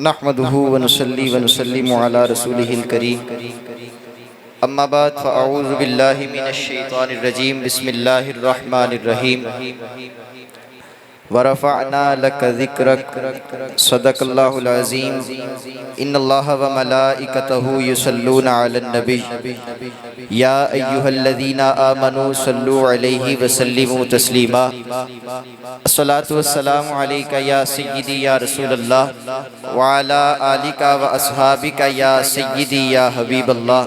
नहमदुहु व नुसल्ली व नुसल्लिमु अला रसूलिहिल करीम। अम्मा बाद फ़अऊज़ु बिल्लाहि मिनश शैतानिर रजीम। बिस्मिल्लाहिर रहमानिर रहीम। व रफ़अना लक ज़िक्रक सदक़ल्लाहुल अज़ीम। इन्नल्लाहा व मलाइकतहु युसल्लूना अलन नबी या अय्युहल्लज़ीना आमनू सल्लु अलैहि व सल्लिमू तस्लीमा। अस्सलातु वस्सलामु अलैका या सय्यिदी या रसूलल्लाह व अला आलिका व अस्हाबिका या सय्यिदी या हबीबल्लाह।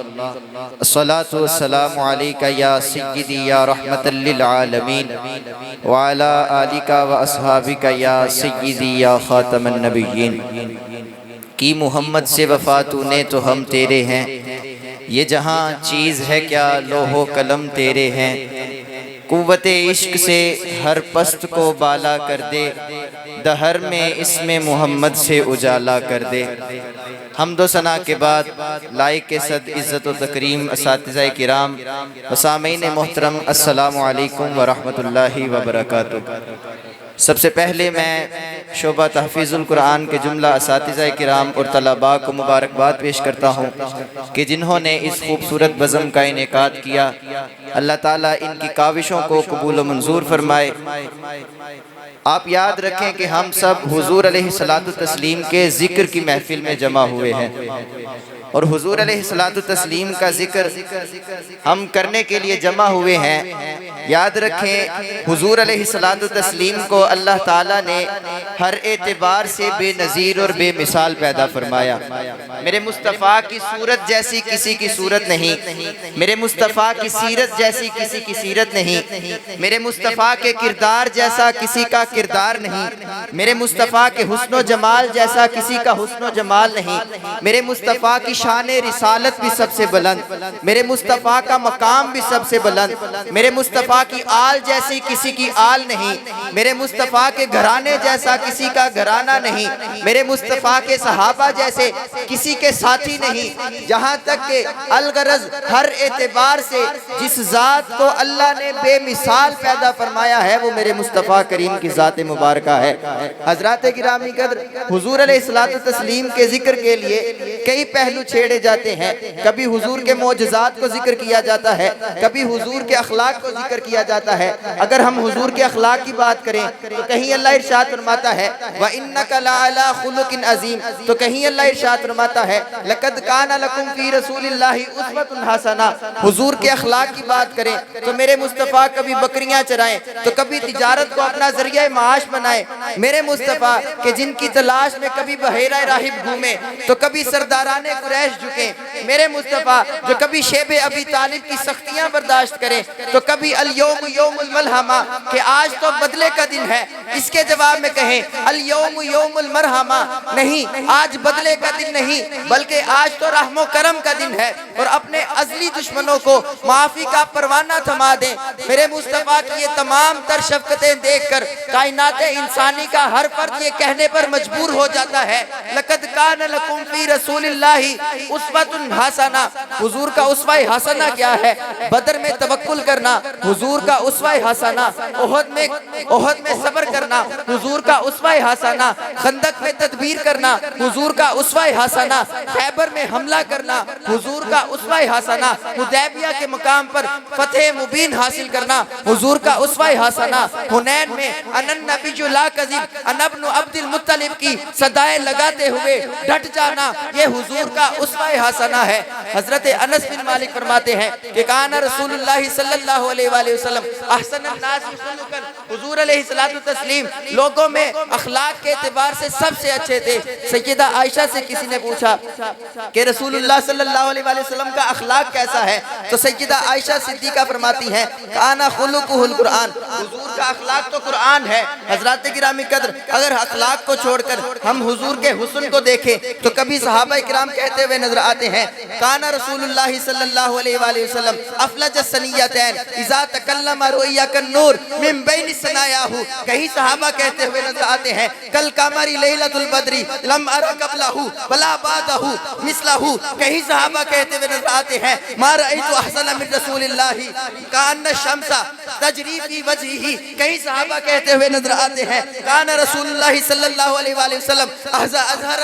अस्सलातु वस्सलामु अलैका या सय्यिदी या रहमतल लिल आलमीन व अला आलिका व अस्हाबिका या सय्यिदी या खातमन नबिय्यीन। की मोहम्मद से वफ़ा तूने तो हम तेरे हैं, ये जहाँ चीज़ है क्या लोहो कलम तेरे हैं। कुव्वते इश्क से हर पस्त को बाला कर दे, दहर में इसमें मोहम्मद से उजाला कर दे। हम्दो सना के बाद लाइक के सद इज़्ज़त व तकरीम असातिज़ाए किराम व सामीन मोहतरम, अस्सलामु अलैकुम व रहमतुल्लाहि व बरकातुहू। सबसे पहले मैं शोबा तहफ़ीज़ुल कुरान के जुमला असातिज़ाए किराम और तलबा को मुबारकबाद पेश करता हूँ कि जिन्होंने इस खूबसूरत बज़म का इनेकाद किया। अल्लाह ताला इनकी काविशों को कबूल व मंजूर फरमाए। आप याद रखें कि हम सब हुजूर अलैहिस्सलातु तस्लीम के ज़िक्र की महफिल में जमा हुए हैं और हुजूर अलैहिस्सलातु तस्लीम का जिक्र हम करने के लिए जमा हुए हैं। याद रखें, हुजूर अलैहिस्सलातु तस्लीम को अल्लाह ताला ने हर एतबार से बेनज़ीर और बेमिसाल पैदा फरमाया। मेरे मुस्तफ़ा की सूरत जैसी किसी की सूरत नहीं, मेरे मुस्तफ़ा की सीरत जैसी किसी की सीरत नहीं, मेरे मुस्तफ़ा के किरदार जैसा किसी का किरदार नहीं, मेरे मुस्तफ़ा के हुस्नो जमाल जैसा किसी का हुस्नो जमाल नहीं, मेरे मुस्तफ़ा की शाने रिसालत भी सबसे बुलंद, मेरे मुस्तफ़ा का मकाम भी सबसे बुलंद, मेरे मुस्तफ़ा की आल जैसी किसी की आल नहीं, मेरे मुस्तफ़ा के घराने जैसा किसी का घराना नहीं, मेरे मुस्तफ़ा के सहाबा जैसे किसी के साथी नहीं। जहाँ तक के अलगरज हर एतबार से जिस ज़ात को अल्लाह ने बेमिसाल पैदा फरमाया है वो मेरे मुस्तफ़ा करीम की ज़ात मुबारका है। हज़रात गिरामी कद्र, हुजूर अलैहिस्सलातु तस्लीम के जिक्र के लिए कई पहलू छेड़े जाते हैं। कभी हुजूर के मौजज़ात को जिक्र किया जाता है, कभी हुजूर के अखलाक को जिक्र किया जाता है। अगर हम हुजूर के अखलाक की बात करें तो कहीं अल्लाह इरशाद फरमाता है व इन्नका लअला खुलुकिन अज़ीम, तो कहीं अल्लाह इरशाद फरमाता है लक़द काना लकुम फ़ी रसूलिल्लाहि उस्वतुन हसना। हुजूर के अखलाक की बात करें तो मेरे मुस्तफ़ा कभी बकरियां चराएं तो कभी तिजारत को अपना जरिया माश बनाए। मेरे मुस्तफ़ा के जिनकी तलाश में कभी बहेरा राहिब घूमे तो कभी सरदाराने कुरैश झुके। मेरे मुस्तफ़ा जो कभी शेबे अबी तालिब की सख्तियां बर्दाश्त करें तो कभी अल यौम यौमुल मलहमा के आज तो बदले का दिन है, इसके जवाब में कहें अल यौम यौमुल मरहमा, नहीं आज बदले का दिन नहीं बल्कि आज तो रहमो करम का दिन है और अपने अज़ली दुश्मनों को माफ़ी का परवाना थमा दें। मेरे मुस्तफ़ा की ये तमाम तर शफ़क़तें देखकर कायनात इंसानी का हर फर्द ये कहने पर मजबूर हो जाता है लक़द काना लकुम फ़ी रसूलिल्लाहि उस्वतुन हसना। हुजूर का उस्वा हसना क्या है? बदर में तवक्कुल करना, हुजूर का उस्वा हसना। ओहद में सब्र करना, हुजूर का उस्वा हसना। खंदक में तदबीर करना, हुजूर का उस्वा हसना। खैबर में हमला करना, हुजूर का उस्वा हसना। हुदैबिया के मकाम पर फतेह मुबीन हासिल करना, हुजूर का उस्वा हसना। हुनैन में अनन नबिय्यु ला कज़िब अना इब्नु अब्दुल मुत्तलिब की सदाएं लगाते हुए डट जाना, ये हुजूर का उस्वा हसना है। हजरत अनस बिन मालिक फरमाते हैं कि काना रसूलुल्लाह सल्लल्लाहु अलैहि वसल्लम अहसनुन नास खुलुकन। हुजूर अलैहिस्सलातु तस्लीम लोगों में अखलाक के एतबार से सबसे अच्छे थे। सैयदा आयशा से किसी ने पूछा कि रसूलुल्लाह सल्लल्लाहु अलैहि वसल्लम का अखलाक कैसा है, तो सैयदा आयशा सिद्दीका फरमाती हैं काना खुलुकुहुल कुरान, हुजूर का अखलाक तो कुरान है। हजरात गिरामी कद्र, अगर अखलाक को छोड़कर हम हुजूर के हुस्न को देखें तो कभी सहाबा किराम कहते हुए नजर आते हैं काना रसूलुल्लाह सल्लल्लाहु अलैहि वसल्लम अफलज सनियतैन इज़ा तकल्लमा रुइया कन नूर मिन बैन सनायाहु। कहीं सहाबा कहते हुए नजर आते हैं कल कमरी लैलतुल बद्री लम अरा कबलहु वला बादहू मिसलहू। कहीं सहाबा कहते हुए नजर आते हैं मा रअयतु अहसन मिन रसूलिल्लाहि कान्ना शम्सा तजरी फी वजहिही। कहीं सहाबा कहते हुए नजर आते हैं काना रसूलुल्लाह सल्लल्लाहु अलैहि वसल्लम अज़हर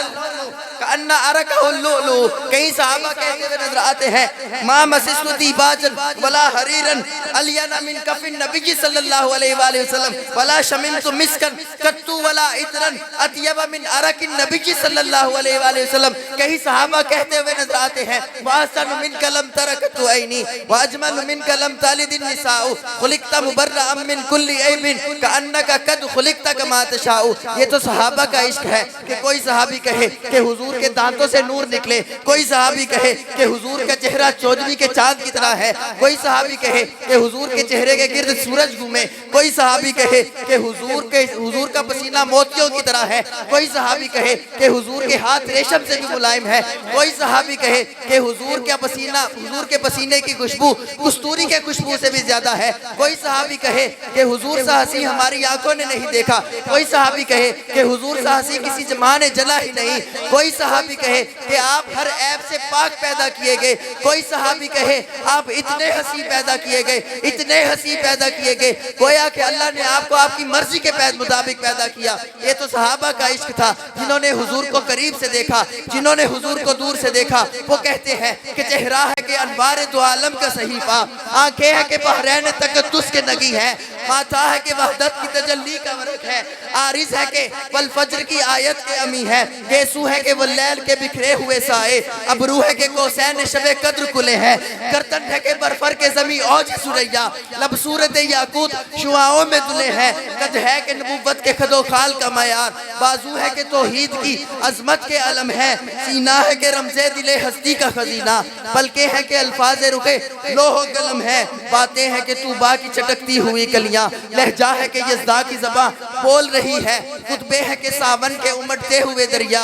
कान्ना अरकहुल लुलु। कहीं सहाबा कहते हुए नजर आते हैं मा मसिस्तु दीबाजन वला हरीरन अलियना मिन कफिन नबी सल्लल्लाहु अलैहि वसल्लम वला शमिमतु मिस्कन कत्तु वला इतरन अतयब मिन अरकिन नबी सल्लल्लाहु अलैहि वसल्लम। कहीं सहाबा कहते हुए नजर आते हैं वासन मिन कलम तरकतु ऐनी वाजमल मिन कलम तालिदिन निसाउ खुलिकता मुबर्रअम मिन कुल्ली ऐबिन कअन्नका कद खुलिकता कमा तशाउ। ये तो सहाबा का इश्क है कि कोई सहाबी कहे कि हुजूर के दांतों से नूर निकले, कोई सहाबी कहे कि हुजूर का चेहरा चौदवी के चांद की तरह है, कोई सहाबी कहे कि हुजूर के चेहरे के गिर्द सूरज घूमे, कोई सहाबी कहे कि हुजूर का पसीना मोतियों की तरह है, कोई सहाबी कहे कि हुजूर के हाथ रेशम से भी मुलायम है, कोई सहाबी कहे कि हुजूर के पसीने की खुशबू कस्तूरी के खुशबू से भी ज्यादा है, कोई सहाबी कहे कि हुजूर सा हंसी हमारी आंखों ने नहीं देखा, कोई सहाबी कहे कि हुजूर सा हंसी किसी जमां ने जला ही नहीं, कोई सहाबी कहे कि आप हर ऐब से पाक पैदा किए गए, कोई सहाबी कहे आप इतने हंसी पैदा किए गए, इतने हंसी पैदा किए गए गोया कि अल्लाह ने आपको आपकी मर्जी के मुताबिक पैदा किया। ये तो सहाबा का इश्क था जिन्होंने हुजूर को करीब से देखा, जिन्होंने हुजूर को दूर से देखा। वो कहते हैं कि चेहरा है कि अनवार दो आलम का सहीफा, आंखें है कि बहरैन तकद्दुस के नगी है, माथा है कि वहदत की तजल्ली का वर्क है, आरिज है कि वल फज्र की आयत के अमी है, गेसू है कि वल लैल के बिखरे हुए साए, अबरू है कि कौसैन शबे कद्र कुले है, गर्दन है कि बरफर के जमी औज सुरैया, लब सूरत याकूत शुआओं में दुले हैं, कद है कि नबुव्वत के खदो खाल का मयार, बाजू है कि तौहीद की अजमत के अलम है, सीना है कि रमज़े दिले हस्ती का खजीना, पलके है कि अल्फाज रुके लोहो कलम है, बातें हैं कि तूबा की चटकती हुई कलियां, लहजा है कि यज़दा की ज़बां बोल रही है, खुतबे है कि सावन के उमड़ते हुए दरिया,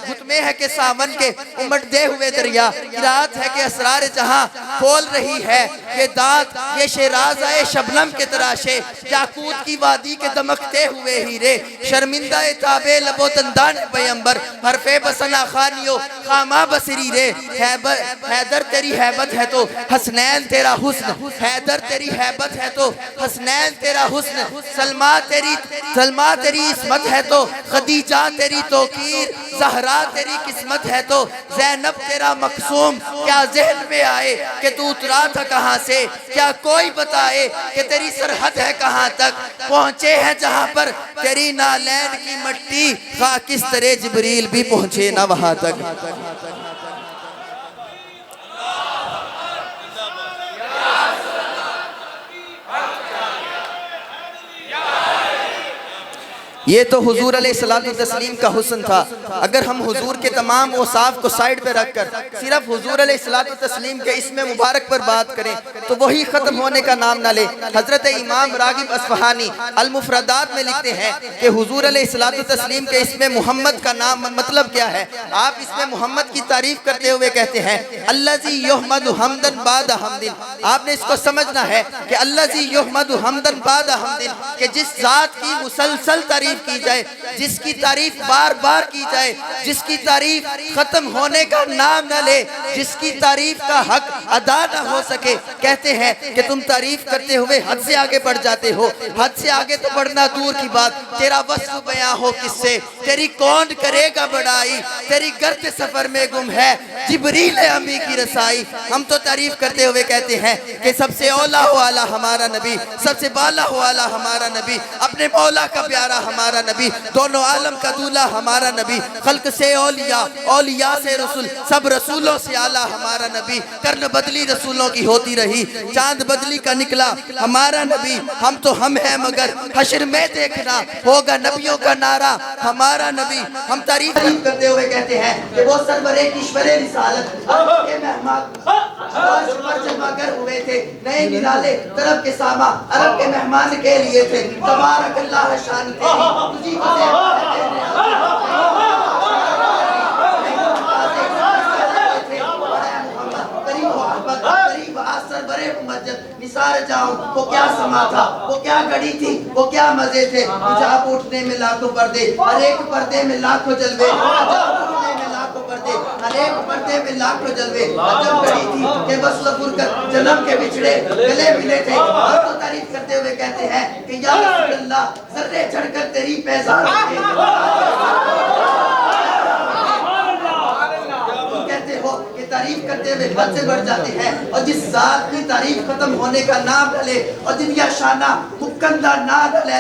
खुतबे है कि सावन के उमड़ते हुए दरिया, किरात है कि असरार जहां खोल रही है, ये दांत ये शेराज आए शबनम के तराशे, याकूत की वादी के दमकते हुए हीरे, शर्मिंदा ताबे लबो तंदान पैगंबर, हरफे बसना खानियो खामा बसरी रे, हैदर तेरी हैबत है तो हसनैन तेरा हुस्न, हैदर तेरी हैबत है तो हसनैन तेरा हुस्न, सलमा तेरी इस्मत है तो खदीजा तेरी तौकीर, ज़हरा तेरी किस्मत है तो ज़ैनब तेरा मकसूम। क्या ज़हन में आए कि तू उतरा था कहाँ से, क्या कोई बताए कि तेरी सरहद है कहाँ तक, पहुँचे हैं जहाँ पर तेरी नालैन की मट्टी, खा किस तरह जिब्रील भी पहुँचे ना वहाँ तक। ये तो हुजूर अलैहिस्सलातु तस्लीम का हुस्न था। अगर हम हुजूर के तमाम औसाफ को साइड पे रखकर सिर्फ हुजूर अलैहिस्सलातु तस्लीम के इसमें मुबारक पर बात करें तो वही ख़त्म होने का नाम ना ले। हज़रत इमाम रागिब अस्फ़हानी अल मुफ़रदात में लिखते हैं कि हुजूर अलैहिस्सलातु तस्लीम के इसमें मोहम्मद का नाम मतलब क्या है। आप इसमें मोहम्मद की तारीफ़ करते हुए कहते हैं अल्लज़ी युहमदु हमदन बाद हमदिन। आपने इसको समझना है कि अल्लज़ी युहमदु हमदन बाद हमदिन, कि जिस ज़ात की मुसलसल तारीफ़ की जाए, जिसकी तारीफ बार बार की जाए, जिसकी तारीफ खत्म होने का नाम न ले, जिसकी तारीफ का हक अदा न हो सके। कहते हैं कि तुम तारीफ करते हुए हद से आगे बढ़ जाते हो, हद से आगे तो बढ़ना दूर की बात, तेरा वस्फ बयां हो किससे, तेरी कौन करेगा बड़ाई, तेरी गर्द सफर में गुम है जिब्रील अमी की रसाई। हम तो तारीफ करते हुए कहते हैं कि सबसे औला वाला हमारा नबी, सबसे बाला वाला हमारा नबी, अपने मौला का प्यारा हमारा नबी, दोनों आलम का दूल्हा हमारा नबी, खल्क से औलिया, औलिया से रसूल, सब रसूलों से आला हमारा नबी। कर्न बदली रसूलों की होती रही, चांद बदली का निकला हमारा नबी। हम तो हम हैं मगर हश्र में देखना होगा नबियों का नारा हमारा नबी। हम तारीफ करते हुए कहते हैं कि वो सरवरे ईश्वरे रिसालत के मेहमान पर जमा कर हुए थे, नए निराले तरफ के सामा अरब के मेहमान के लिए थे। तबारक अल्लाह शान तेरी तुझी को निसार जाऊं वो क्या समा था, वो क्या घड़ी थी, वो क्या मजे थे। हिजाब उठने में लाखों पर्दे, हर एक पर्दे में लाखों जलवे, हिजाब उठने में लाखों पर्दे, लाखों जलवे जब घड़ी थी कि बस फुरकत जन्म के बिछड़े गले मिले थे। हम तो तारीफ करते हुए कहते हैं कि या रसूल अल्लाह जर्रे चढ़कर तेरी पैज़ान कहते हो कि तारीफ करते हुए हद से बढ़ जाते हैं। और जिस जात की तारीफ खत्म होने का नाम डले और जिनका शाना मुकंदा ना डले